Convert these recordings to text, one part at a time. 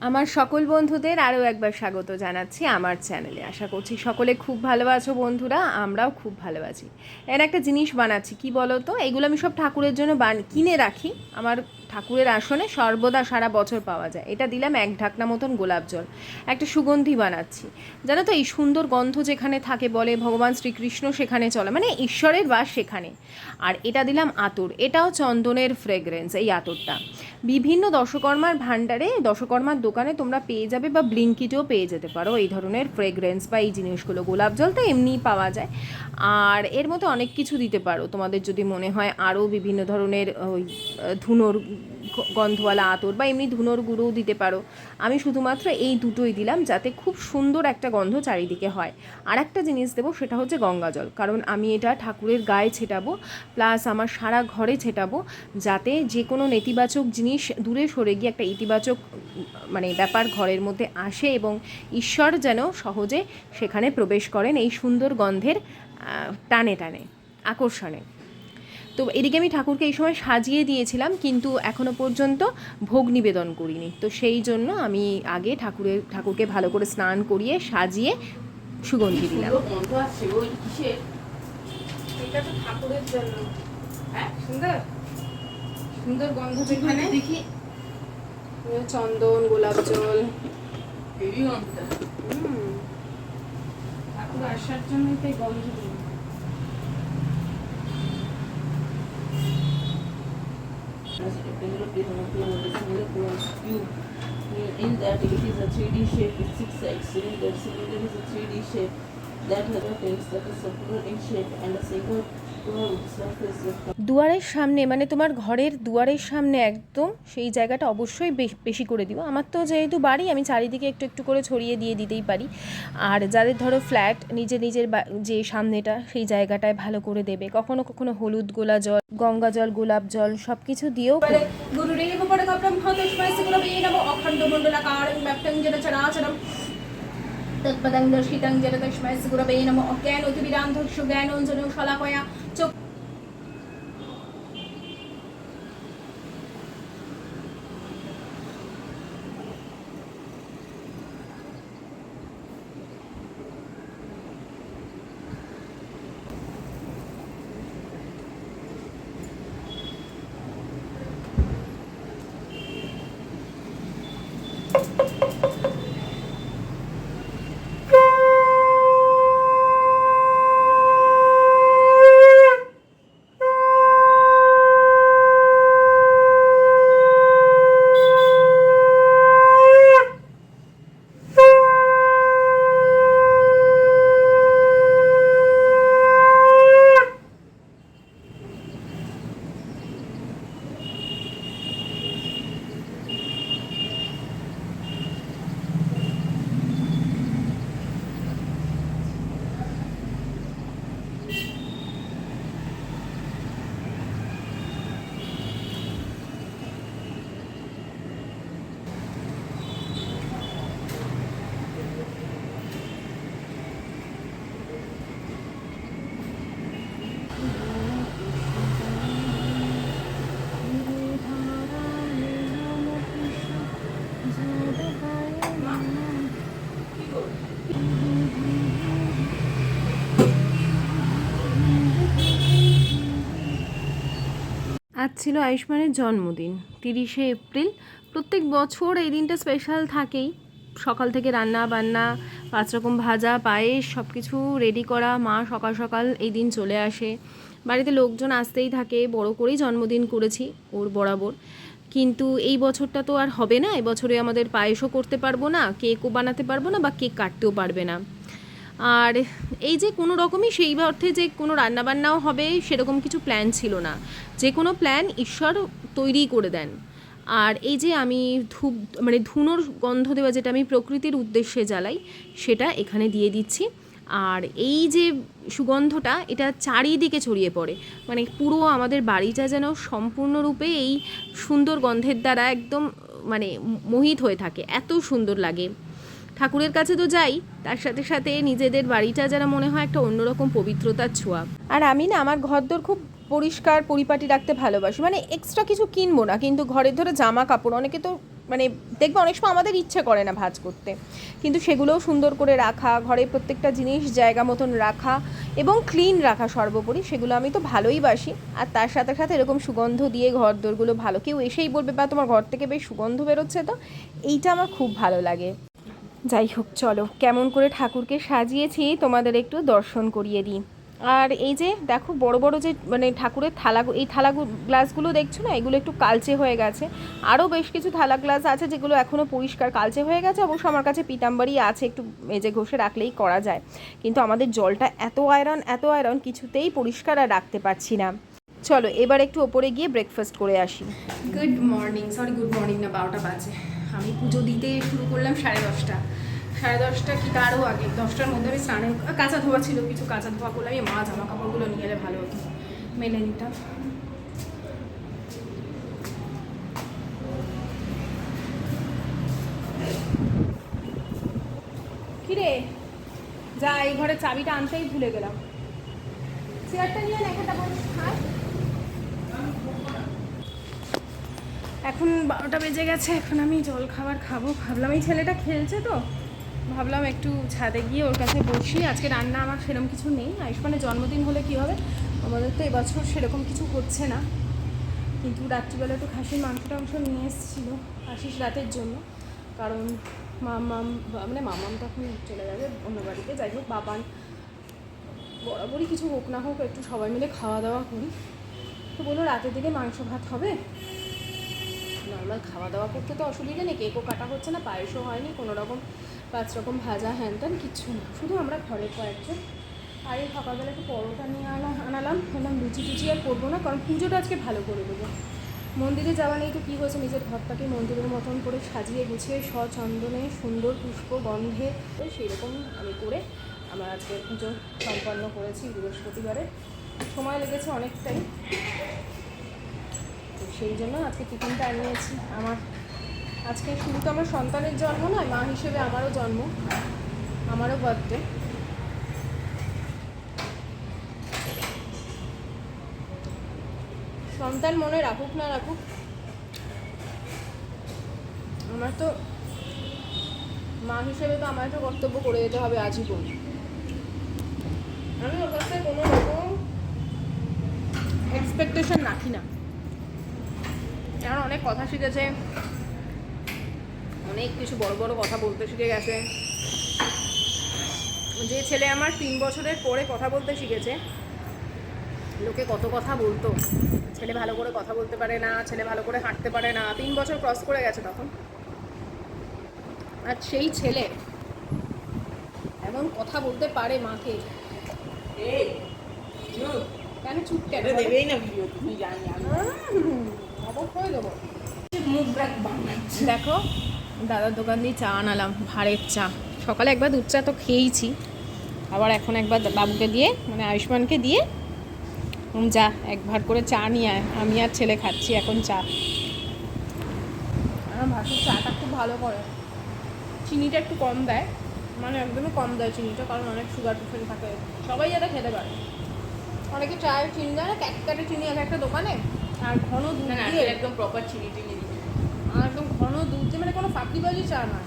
আমার সকল বন্ধুদের আরও একবার স্বাগত জানাচ্ছি আমার চ্যানেলে। আশা করছি সকলে খুব ভালো আছো বন্ধুরা, আমরাও খুব ভালো আছি। এর একটা জিনিস বানাচ্ছি, কি বলো তো, এগুলো আমি সব ঠাকুরের জন্য কিনে রাখি। আমার ঠাকুরের আসনে সর্বদা সারা বছর পাওয়া যায়। এটা দিলাম 1 ঢাকনা মতন গোলাপ জল, একটা সুগন্ধি বানাচ্ছি। জানো তো, এই সুন্দর গন্ধ যেখানে থাকে বলে ভগবান শ্রীকৃষ্ণ সেখানে চলে, মানে ঈশ্বরের বাস সেখানে। আর এটা দিলাম আতর, এটাও চন্দনের ফ্রেগরেন্স। এই আতরটা বিভিন্ন দশকর্মার ভাণ্ডারে, দশকর্মার দোকানে তোমরা পেয়ে যাবে, বা ব্লিঙ্কিটেও পেয়ে যেতে পারো এই ধরনের ফ্রেগরেন্স বা এই জিনিসগুলো। গোলাপ জল তো এমনিই পাওয়া যায়, আর এর মধ্যে অনেক কিছু দিতে পারো তোমাদের যদি মনে হয় আরও বিভিন্ন ধরনের ওই ধুনোর গন্ধওয়ালা আতর বা এমনি ধুনোর গুঁড়োও দিতে পারো। আমি শুধুমাত্র এই দুটোই দিলাম যাতে খুব সুন্দর একটা গন্ধ চারিদিকে হয়। আর একটা জিনিস দেবো, সেটা হচ্ছে গঙ্গা জল, কারণ আমি এটা ঠাকুরের গায়ে ছেটাবো, প্লাস আমার সারা ঘরে ছেটাবো, যাতে যে কোনো নেতিবাচক জিনিস দূরে সরে গিয়ে একটা ইতিবাচক মানে ব্যাপার ঘরের মধ্যে আসে, এবং ঈশ্বর যেন সহজে সেখানে প্রবেশ করেন এই সুন্দর গন্ধের টানে টানে আকর্ষণে। তো এদিকে আমি ঠাকুরকে এই সময় সাজিয়ে দিয়েছিলাম, কিন্তু এখনও পর্যন্ত ভোগ নিবেদন করিনি। তো সেই জন্য আমি আগে ঠাকুরকে ভালো করে স্নান করিয়ে সাজিয়ে সুগন্ধি দিলাম। এটা তো ঠাকুরের জন্য, হ্যাঁ, সুন্দর সুন্দর গন্ধ। যেখানে দেখি চন্দন, গোলাপ জল, ঠাকুর আসার জন্যই তো গন্ধ দিই। In that it is a 3D shape with 6 sides. Cylinder is a 3D shape that has a face that is circular in shape and a single surface with. দুয়ারের সামনে, মানে তোমার ঘরের দুয়ারের সামনে একদম সেই জায়গাটা অবশ্যই বেশি করে দিও। আমার তো যেহেতু বাড়ি, আমি চারিদিকে একটু একটু করে ছড়িয়ে দিয়ে দিতেই পারি। আর যাদের ধরো ফ্ল্যাট, নিজের যে সামনেটা সেই জায়গাটায় ভালো করে দেবে। কখনো কখনো হলুদ গোলা জল, গঙ্গা জল, গোলাপ জল সব কিছু দিয়েও। অখণ্ড মণ্ডলাকারং ব্যক্তং যেন চরাচরম তৎপদং দর্শিতং যেন তস্মৈ শ্রীগুরবে নমঃ। অজ্ঞান অতিবিরান্ধস্য জ্ঞানঞ্জন শলাকয়া চোখ। আজ ছিল আয়ুষ্মানের জন্মদিন, 30শে এপ্রিল। প্রত্যেক বছর এই দিনটা স্পেশাল থাকেই। সকাল থেকে রান্না বান্না, 5 রকম ভাজা, পায়েস, সব কিছু রেডি করা। মা সকাল সকাল এই দিন চলে আসে, বাড়িতে লোকজন আসতেই থাকে। বড় করেই জন্মদিন করেছি ওর বরাবর, কিন্তু এই বছরটা তো আর হবে না। এবছরে আমাদের পায়েসও করতে পারবো না, কেকও বানাতে পারবো না, বা কেক কাটতেও পারবে না। আর এই যে কোনো রকমই সেই অর্থে যে কোনো রান্নাবান্নাও হবে সেরকম কিছু প্ল্যান ছিল না। যে কোনো প্ল্যান ঈশ্বর তৈরিই করে দেন। আর এই যে আমি মানে ধুনোর গন্ধ দেওয়া, যেটা আমি প্রকৃতির উদ্দেশ্যে জ্বালাই, সেটা এখানে দিয়ে দিচ্ছি। আর এই যে সুগন্ধটা, এটা চারিদিকে ছড়িয়ে পড়ে, মানে পুরো আমাদের বাড়িটা যেন সম্পূর্ণরূপে এই সুন্দর গন্ধের দ্বারা একদম মানে মোহিত হয়ে থাকে। এত সুন্দর লাগে। ঠাকুরের কাছে তো যাই, তার সাথে সাথে নিজেদের বাড়িটা যারা মনে হয় একটা অন্যরকম পবিত্রতার ছোঁয়া। আর আমি না আমার ঘরদোর খুব পরিষ্কার পরিপাটি রাখতে ভালোবাসি, মানে এক্সট্রা কিছু কিনবো না, কিন্তু ঘরের ধরে জামা কাপড়, অনেকে তো মানে দেখবে অনেক সময় আমাদের ইচ্ছে করে না ভাঁজ করতে, কিন্তু সেগুলোও সুন্দর করে রাখা, ঘরে প্রত্যেকটা জিনিস জায়গা মতন রাখা এবং ক্লিন রাখা সর্বোপরি, সেগুলো আমি তো ভালোই বাসি। আর তার সাথে সাথে এরকম সুগন্ধ দিয়ে ঘর দোরগুলো ভালো, কেউ এসেই বলবে বা তোমার ঘর থেকে বেশ সুগন্ধ বেরোচ্ছে, তো এইটা আমার খুব ভালো লাগে। যাই হোক, চলো কেমন করে ঠাকুরকে সাজিয়েছি তোমাদের একটু দর্শন করিয়ে দিই। আর এই যে দেখো বড় বড় যে মানে ঠাকুরের থালা, এই থালা গ্লাসগুলো দেখছো না, এগুলো একটু কালচে হয়ে গেছে। আরও বেশ কিছু থালা গ্লাস আছে যেগুলো এখনও পরিষ্কার কালচে হয়ে গেছে। অবশ্য আমার কাছে পিতাম্বরী আছে, একটু মেজে ঘষে রাখলেই করা যায়, কিন্তু আমাদের জলটা এত আয়রন কিছুতেই পরিষ্কার আর রাখতে পারছি না। চলো এবার একটু ওপরে গিয়ে ব্রেকফাস্ট করে আসি। গুড মর্নিং না, 12টা বাজে। আমি পুজো দিতে শুরু করলাম 10:30 কি তারও আগে, 10টার মধ্যে আমি স্নানে, কাঁচা ধোয়া ছিল, কিছু কাঁচা ধোয়া করলে আমি মা জামা কাপড়গুলো নিয়ে এলে ভালো হতো, মেলে নিতাম। কিরে যা, এই ঘরে চাবিটা আনতেই ভুলে গেলাম। চেয়ারটা নিয়ে একটা বস। এখন 12টা বেজে গেছে, এখন আমি জল খাবার খাবো। ভাবলাম এই ছেলেটা খেলছে তো, ভাবলাম একটু ছাদে গিয়ে ওর কাছে বসি। আজকে রান্না আমার সেরকম কিছু নেই, আয়ুষ্মানের জন্মদিন হলে কী হবে, আমাদের তো এবছর সেরকম কিছু হচ্ছে না। কিন্তু রাত্রিবেলা একটু খাসির মাংস নিয়ে এসেছিলো আশিস রাতের জন্য, কারণ মাম্মাম তখন চলে যাবে অন্য বাড়িতে। যাই হোক, বাবান বরাবরই কিছু হোক না হোক একটু সবাই মিলে খাওয়া দাওয়া করি, তো বললো রাতের দিকে মাংস ভাত হবে। নর্মাল খাওয়া দাওয়া করতে তো অসুবিধা নেই, কেকও কাটা হচ্ছে না, পায়েসও হয়নি, কোনো রকম 5 রকম ভাজা হ্যান ত্যান কিচ্ছু না, শুধু আমরা ঘরে কয়েকজন। আর এই সকালবেলা একটু পরোটা নিয়ে আনালাম, বললাম লুচি টুচি আর করবো না, কারণ পুজোটা আজকে ভালো করে দেবো। মন্দিরে যাওয়া নেই তো কী হয়েছে, নিজের ঘরটাকে মন্দিরের মতন করে সাজিয়ে গুছিয়ে সচন্দনে সুন্দর পুষ্প গন্ধে, তো সেই রকম আমি করে আমার আজকে পুজো সম্পন্ন করেছি। বৃহস্পতিবারে সময় লেগেছে অনেকটাই, তো সেই জন্য আজকে টিফিনটা আনিয়েছি। আমার আজকে শুধু তো আমার সন্তানের জন্ম নয়, মা হিসেবে আমারও জন্ম, আমারও বার্থডে। সন্তান মনে রাখুক না রাখুক, আমার তো মা হিসেবে তো আমার একটা কর্তব্য করে যেতে হবে আজীবন। আমি ওর কাছে কোনো রকম এক্সপেকটেশন রাখি না, কারণ অনেক কথা শিখেছে, অনেক কিছু বড় বড় কথা বলতে শিখে গেছে। যে ছেলে আমার 3 বছরের পরে কথা বলতে শিখেছে, লোকে কত কথা বলতো, ছেলে ভালো করে কথা বলতে পারে না, ছেলে ভালো করে হাঁটতে পারে না, 3 বছর ক্রস করে গেছে তখন। আর সেই ছেলে এমন কথা বলতে পারে মাকে। কেন চুপ কেন, দেবেই না ভিডিও, তুমি জানি আমি অবশ্যই দেবো। মুখ ব্যাগ বানাচ্ছি। দেখো দাদার দোকান দিয়ে চা আনালাম, ভাঁড়ের চা। সকালে একবার দুধ চা তো খেয়েইছি, আবার এখন একবার বাবুকে দিয়ে মানে আয়ুষ্মানকে দিয়ে যা এক ভাঁড় করে চা নিয়ে আয়, আমি আর ছেলে খাচ্ছি এখন চা। আমার ভাসুর চাটা খুব ভালো করে, চিনিটা একটু কম দেয়, মানে একদমই কম দেয় চিনিটা, কারণ অনেক সুগার পেশেন্ট থাকে, সবাই যাতে খেতে পারে। অনেকে চায়ের চিনি দেয় না, ক্যাটক্যাটে চিনি এক একটা দোকানে, আর ঘন দুধ দিয়ে একদম প্রপার চিনি টিনি দিই, আর একদম ঘন দুধ দিয়ে, মানে কোনো ফাঁকিবাজি চা নয়,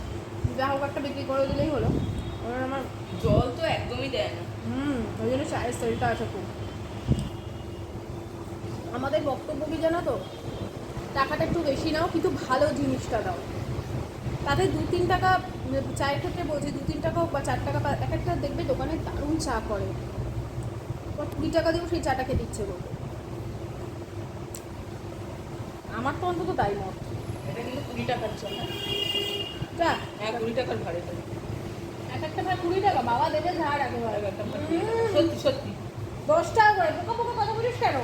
যা হোক একটা বিক্রি করে দিলেই হলো। ওরা আমার জল তো একদমই দেয় না। ওই জন্য চায়ের সেলটা আছে খুব। আমাদের বক্তব্য কি জানো তো, টাকাটা একটু বেশি নাও কিন্তু ভালো জিনিসটা দাও, তাতে 2-3 টাকা, চায়ের ক্ষেত্রে বলছি 2-3 টাকা হোক বা 4 টাকা, এক একটা দেখবে দোকানে দারুণ চা করে, 20 টাকা দিয়েও সেই চাটা খেতে ইচ্ছে করবে। আমার তো অন্তত তাই মত। এটা কিন্তু 20 টাকার চা না, যা হ্যাঁ 20 টাকার ভাড়ে দেয়। এক একটা ভাই 20 টাকা, বাবা দেবে ঝাড় একেবারে। সত্যি সত্যি 10 টাকা করে, পোকা পোকা কথা বলিস কেন?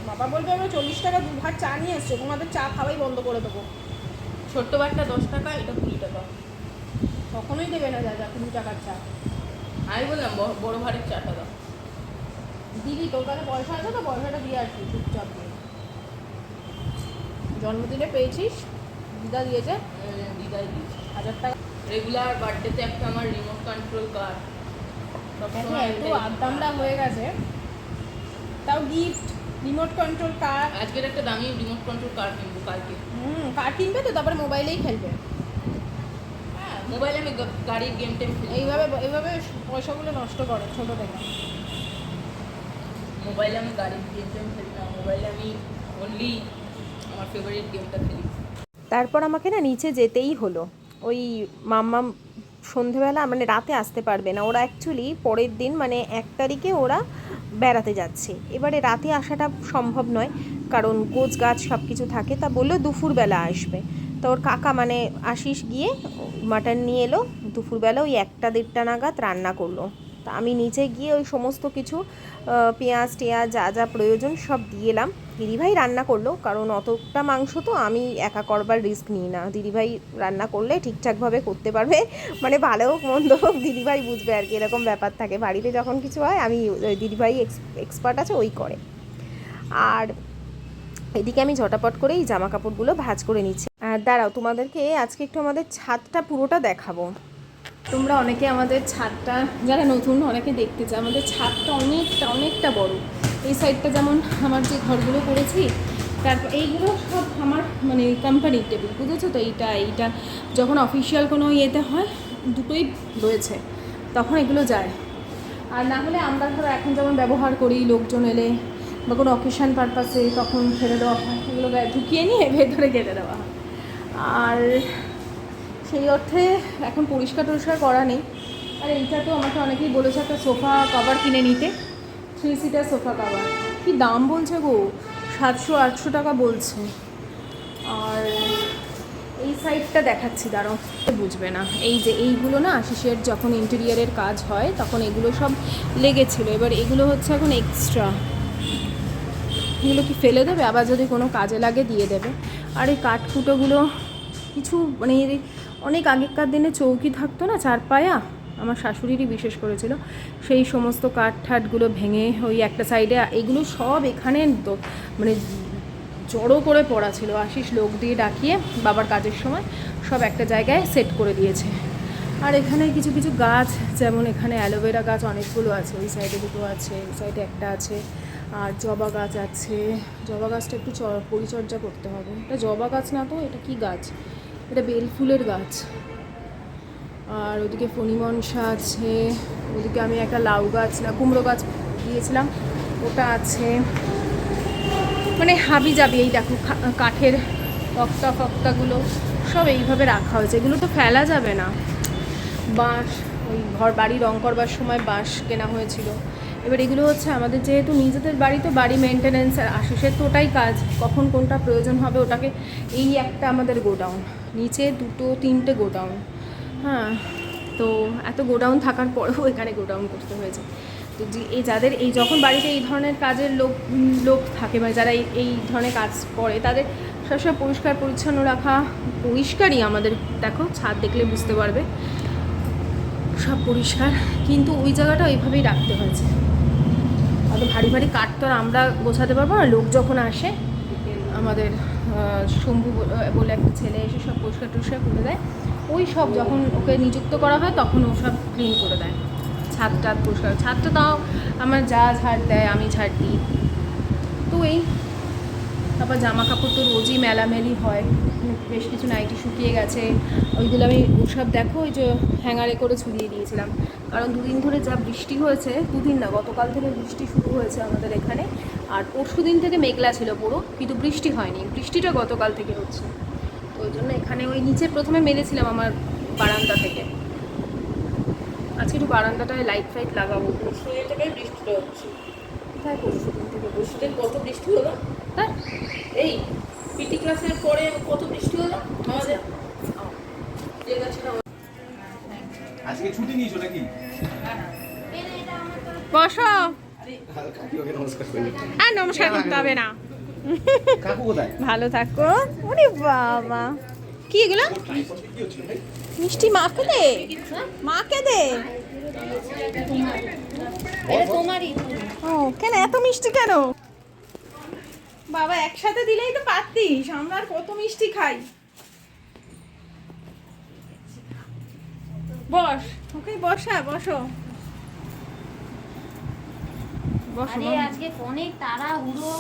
বাবা বলবে আমরা 40 টাকা 2 ভাত চা নিয়ে এসছো, তোমাদের চা খাওয়াই বন্ধ করে দেবো। ছোট্ট বারটা 10 টাকা, এটা 20 টাকা। কখনোই দেবে না যা 20 টাকার চা। আমি বললাম বড় ভাড়ের চাটা দাও। দিদি তোর কাছে পয়সা আছে তো, পয়সাটা দিয়ে আসবি চুপচাপ দিয়ে। জন্মদিনে পেয়েছিস, দিদা দিয়েছে, দিদাই দিয়েছে 1000 টাকা। রেগুলার বার্থডেতে একটা আমার রিমোট কন্ট্রোল কার, দেখো এত আড্ডামরা হয়ে গেছে, তাও গিফট রিমোট কন্ট্রোল কার। আজকের একটা দামি রিমোট কন্ট্রোল কার কিনবো কালকে। কার কিনবে তো তারপরে মোবাইলেই খেলবে। হ্যাঁ, মোবাইলে আমি গাড়ির গেম টেম খেলি। এইভাবে পয়সাগুলো নষ্ট করে ছোটো থেকে। মোবাইলে আমি গাড়ির গেম টেম খেলি না, মোবাইলে আমি অনলি আমার ফেভারিট গেমটা খেলি। তারপর আমাকে না নিচে যেতেই হলো। ওই মাম্মাম সন্ধেবেলা মানে রাতে আসতে পারবে না, ওরা অ্যাকচুয়ালি পরের দিন মানে 1 তারিখে ওরা বেড়াতে যাচ্ছে। এবারে রাতে আসাটা সম্ভব নয়, কারণ গোছ গাছ সব কিছু থাকে। তা বললো দুপুরবেলা আসবে। তো ওর কাকা মানে আশিস গিয়ে মাটন নিয়ে এলো, দুপুরবেলা ওই 1টা-1:30 নাগাদ রান্না করলো। তা আমি নিচে গিয়ে ওই সমস্ত কিছু পেঁয়াজ টেয়াজ যা যা প্রয়োজন সব দিয়ে এলাম। দিদিভাই রান্না করলো, কারণ অতটা মাংস তো আমি একা করবার রিস্ক নিই না। দিদিভাই রান্না করলে ঠিকঠাকভাবে করতে পারবে, মানে ভালো হোক মন্দ হোক দিদিভাই বুঝবে আর কি, এরকম ব্যাপার থাকে বাড়িতে যখন কিছু হয়। আমি দিদিভাই এক্সপার্ট আছে, ওই করে। আর এদিকে আমি ঝটাপট করে এই জামা কাপড়গুলো ভাঁজ করে নিচ্ছি। আর দাঁড়াও, তোমাদেরকে আজকে একটু আমাদের ছাদটা পুরোটা দেখাবো। তোমরা অনেকে আমাদের ছাদটা, যারা নতুন অনেকে দেখতে চায়, আমাদের ছাদটা অনেকটা বড়। এই সাইডটা যেমন আমার যে ঘরগুলো করেছি, তারপর এইগুলো সব আমার মানে কোম্পানির টেবিল, বুঝেছো তো। এইটা যখন অফিসিয়াল কোনো ইয়েতে হয়, দুটোই রয়েছে, তখন এগুলো যায়। আর না হলে আমরা ধরো এখন যেমন ব্যবহার করি, লোকজন এলে বা কোনো অকেশান পারপাসে তখন ফেলে দেওয়া হয়, এগুলো ঢুকিয়ে নিয়ে ভেতরে গেলে দেওয়া হয়। আর সেই অর্থে এখন পরিষ্কার টরিষ্কার করা নেই। আর এইটা তো আমাকে অনেকেই বলেছে একটা সোফা কভার কিনে নিতে, 3 সিটার সোফা কভার। কি দাম বলছে গো, 700-800 টাকা বলছে। আর এই সাইডটা দেখাচ্ছি, দাঁড়াও, বুঝবে না। এই যে এইগুলো না আশিসের যখন ইন্টেরিয়ারের কাজ হয় তখন এগুলো সব লেগেছিল, এবার এগুলো হচ্ছে এখন এক্সট্রা। এগুলো কি ফেলে দেবে, আবার যদি কোনো কাজে লাগে দিয়ে দেবে। আর এই কাঠকুটোগুলো কিছু মানে অনেক আগেকার দিনে চৌকি থাকতো না 4 পায়া, আমার শাশুড়িরই বিশেষ করেছিল, সেই সমস্ত কাঠ ঠাটগুলো ভেঙে ওই একটা সাইডে এগুলো সব এখানে মানে জড়ো করে পড়া ছিল। আশিস লোক দিয়ে ডাকিয়ে বাবার কাজের সময় সব একটা জায়গায় সেট করে দিয়েছে। আর এখানে কিছু কিছু গাছ, যেমন এখানে অ্যালোভেরা গাছ অনেকগুলো আছে, ওই সাইডে দুটো আছে, ওই সাইডে একটা আছে। আর জবা গাছ আছে, জবা গাছটা একটু পরিচর্যা করতে হবে। এটা জবা গাছ না তো, এটা কি গাছ, এটা বেল ফুলের গাছ। আর ওদিকে ফণিমনসা আছে, ওদিকে আমি একটা লাউ গাছ না কুমড়ো গাছ দিয়েছিলাম, ওটা আছে। মানে হাবি যাবি, এই দেখো কাঠের ফক্তাগুলো সব এইভাবে রাখা হয়েছে, এগুলো তো ফেলা যাবে না। বাঁশ, ওই বাড়ি রং করবার সময় বাঁশ কেনা হয়েছিল। এবার এগুলো হচ্ছে আমাদের যেহেতু নিজেদের বাড়ি, তো বাড়ি মেনটেনেন্স আর আশিসের তো ওটাই কাজ, কখন কোনটা প্রয়োজন হবে ওটাকে। এই একটা আমাদের গোডাউন, নিচে 2-3টে গোডাউন। হ্যাঁ, তো এত গোডাউন থাকার পরেও এখানে গোডাউন করতে হয়েছে। তো এই যাদের এই যখন বাড়িতে এই ধরনের কাজের লোক থাকে, মানে যারা এই ধরনের কাজ করে, তাদের সবসময় পরিষ্কার পরিচ্ছন্ন রাখা, পরিষ্কারই আমাদের, দেখো ছাদ দেখলে বুঝতে পারবে সব পরিষ্কার, কিন্তু ওই জায়গাটা ওইভাবেই রাখতে হয়েছে। অত ভারী ভারী কাঠ তো আর আমরা গোছাতে পারবো না। লোক যখন আসে, আমাদের শম্ভু বলে একটা ছেলে এসে সব পরিষ্কার টরিষ্কার করে দেয়। ওই সব যখন ওকে নিযুক্ত করা হয় তখন ও সব ক্লিন করে দেয়, ছাদ টাদ পরিষ্কার। ছাদটা তাও আমার যা ঝাড় দেয়, আমি ঝাড় দিই। তো এই তারপর জামা কাপড় তো রোজই মেলামেলি হয়, বেশ কিছু নাইটি শুকিয়ে গেছে, ওইগুলো আমি ওসব দেখো ওই যে হ্যাঙ্গারে করে ঝুলিয়ে দিয়েছিলাম। কারণ 2 দিন ধরে যা বৃষ্টি হয়েছে, 2 দিন না, গতকাল থেকে বৃষ্টি শুরু হয়েছে আমাদের এখানে। আর পরশু দিন থেকে মেঘলা ছিল পুরো, কিন্তু বৃষ্টি হয়নি, বৃষ্টিটা গতকাল থেকে হচ্ছে। তো ওই জন্য এখানে ওই নিচে প্রথমে মেলেছিলাম আমার বারান্দা থেকে। আজকে একটু বারান্দাটায় লাইট ফাইট লাগাবো। পরশু দিন থেকে বৃষ্টিটা হচ্ছে। কোথায় পরশু দিন থেকে পরশু দিন কত বৃষ্টি হলো, হ্যাঁ, এই পিটি ক্লাসের পরে কত বৃষ্টি হলো আমাদের। যে গাছটা আজকে ছুটি নিয়েছো নাকি? বসো। কাকিমাকে নমস্কার করলে। আর নমস্কার করতে হবে না। কাকু কোথায়? ভালো থাকো। ওরে বাবা, কি এগুলো? কি হচ্ছিল ভাই? মিষ্টি মাকে দে, মাকে দে। ও কেন এত মিষ্টি কেন? বাবা একসাথে দিলেই তো পারতিস, আমরা আর কত মিষ্টি খাই। বস, ওকে বসো। বসো আরে আজকে অনেক তাড়াহুড়ো,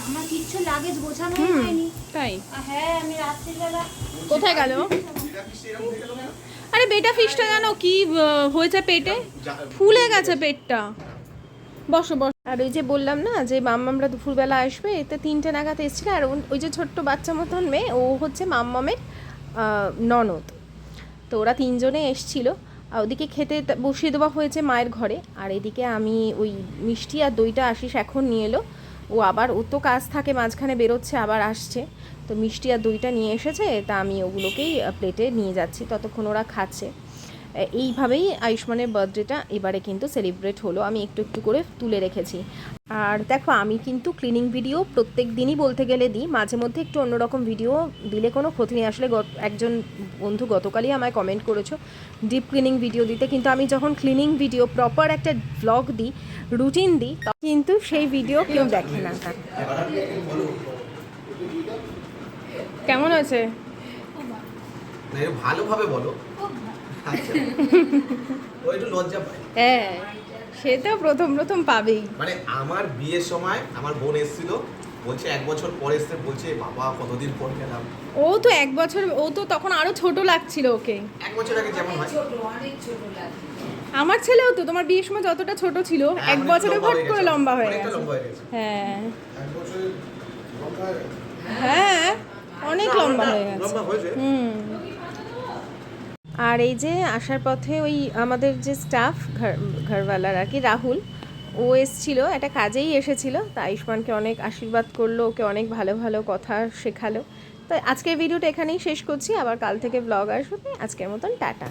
আমার কিচ্ছু লাগেজ গোছানোই হুম হয়নি। তাই হ্যাঁ আমি রাত্রিবেলা কোথায় গেল? আরে বেটা ফিশটা জানো কি হয়েছে পেটে, ফুলে গেছে পেটটা। বসো বসো। আর ওই যে বললাম না যে মাম্মামরা দুপুরবেলা আসবে, এতে 3টে নাগাদ এসেছিল। আর ওই যে ছোট্ট বাচ্চা মতন মেয়ে, ও হচ্ছে মাম্মামের ননদ। তো ওরা 3জনে এসছিল। আর ওদিকে খেতে বসিয়ে দেওয়া হয়েছে মায়ের ঘরে। আর এদিকে আমি ওই মিষ্টি আর দইটা আশিস এখন নিয়ে এলো। ও তো কাজ থাকে, মাঝখানে বেরোচ্ছে আবার আসছে। তো মিষ্টি আর দইটা নিয়ে এসেছে, তা আমি ওগুলোকেই প্লেটে নিয়ে যাচ্ছি, ততক্ষণ ওরা খাচ্ছে। এইভাবেই আয়ুষ্মানের বার্থডেটা এবারে কিন্তু সেলিব্রেট হলো। আমি একটু একটু করে তুলে রেখেছি। আর দেখো, আমি কিন্তু ক্লিনিং ভিডিও প্রত্যেক দিনই বলতে গেলে দিই, মাঝে মধ্যে একটু অন্যরকম ভিডিও দিলে কোনো ক্ষতি নেই। আসলে একজন বন্ধু গতকালই আমায় কমেন্ট করেছো ডিপ ক্লিনিং ভিডিও দিতে, কিন্তু আমি যখন ক্লিনিং ভিডিও প্রপার একটা ব্লগ দিই, রুটিন দিই, কিন্তু সেই ভিডিও কেউ দেখে না। কেমন হয়েছে? ভালোভাবে বলো। আচ্ছা। ও একটু লজ্জা পায়। হ্যাঁ, সে তো প্রথম প্রথম পাবেই। মানে আমার বিয়ের সময় আমার বোন এসেছিল, বলছে 1 বছর পরে এসে, বলছে বাবা কতদিন পর গেলাম। ও তো 1 বছর, ও তো তখন আরো ছোট লাগছিল ওকে। 1 বছর আগে যেমন হয়। আমার ছেলেও তো তোমার বিয়ের সময় যতটা ছোট ছিল, 1 বছরে ফট করে লম্বা হয়ে অনেকটা গেছে। লম্বা হয়ে গেছে। হ্যাঁ হ্যাঁ, অনেক লম্বা হয়ে গেছে। লম্বা হয়েছে। আর এই যে আসার পথে ওই আমাদের যে স্টাফ ঘরওয়ালার আর কি, রাহুল, ও এসেছিল, একটা কাজেই এসেছিল। তা আয়ুষ্মানকে অনেক আশীর্বাদ করলো, ওকে অনেক ভালো ভালো কথা শেখালো। তো আজকের ভিডিওটা এখানেই শেষ করছি, আবার কাল থেকে ব্লগ আসবে। আজকের মতন টাটা।